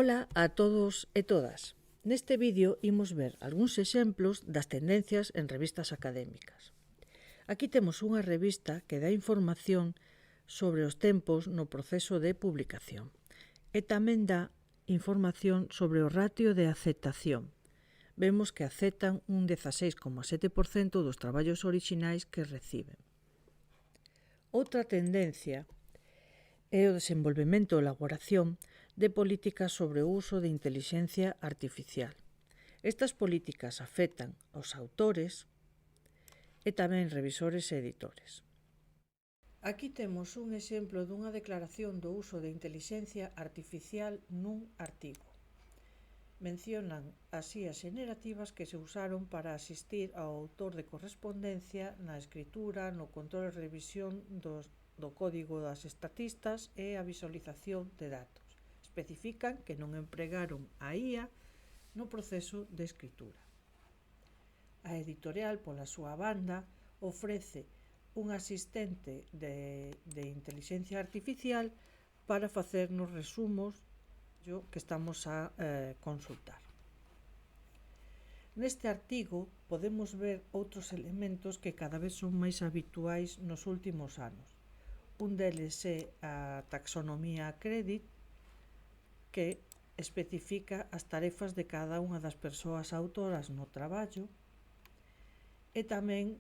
Ola a todos e todas. Neste vídeo imos ver algúns exemplos das tendencias en revistas académicas. Aquí temos unha revista que dá información sobre os tempos no proceso de publicación e tamén dá información sobre o ratio de aceptación. Vemos que aceptan un 16,7% dos traballos orixinais que reciben. Outra tendencia é o desenvolvemento e elaboración de políticas sobre o uso de intelixencia artificial. Estas políticas afectan aos autores e tamén revisores e editores. Aquí temos un exemplo dunha declaración do uso de intelixencia artificial nun artigo. Mencionan as IAs xenerativas que se usaron para asistir ao autor de correspondencia na escritura, no control e revisión do código das estatistas e a visualización de datos. Especifican que non empregaron a IA no proceso de escritura. A editorial, pola súa banda, ofrece un asistente de intelixencia artificial para facernos resumos que estamos a consultar. Neste artigo podemos ver outros elementos que cada vez son máis habituais nos últimos anos. Un deles é a taxonomía a crédito, que especifica as tarefas de cada unha das persoas autoras no traballo, e tamén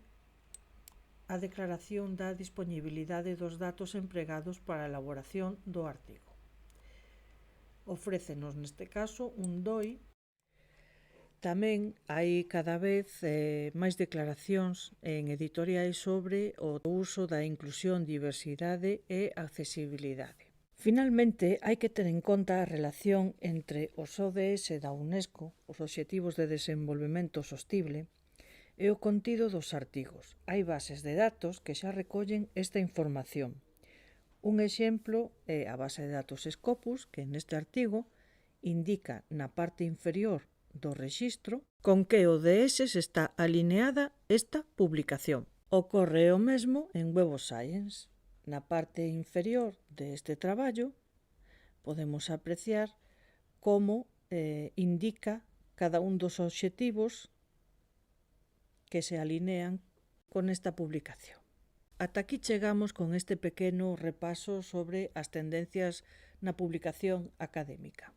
a declaración da disponibilidade dos datos empregados para a elaboración do artigo. Ofrécenos neste caso un DOI. Tamén hai cada vez máis declaracións en editoriais sobre o uso da inclusión, diversidade e accesibilidade. Finalmente, hai que ter en conta a relación entre os ODS da UNESCO, os Obxectivos de Desenvolvemento Sostible, e o contido dos artigos. Hai bases de datos que xa recollen esta información. Un exemplo é a base de datos Scopus, que neste artigo indica na parte inferior do rexistro con que ODS está alineada esta publicación. Ocorre o mesmo en Web of Science. Na parte inferior deste traballo podemos apreciar como indica cada un dos obxectivos que se alinean con esta publicación. Ata aquí chegamos con este pequeno repaso sobre as tendencias na publicación académica.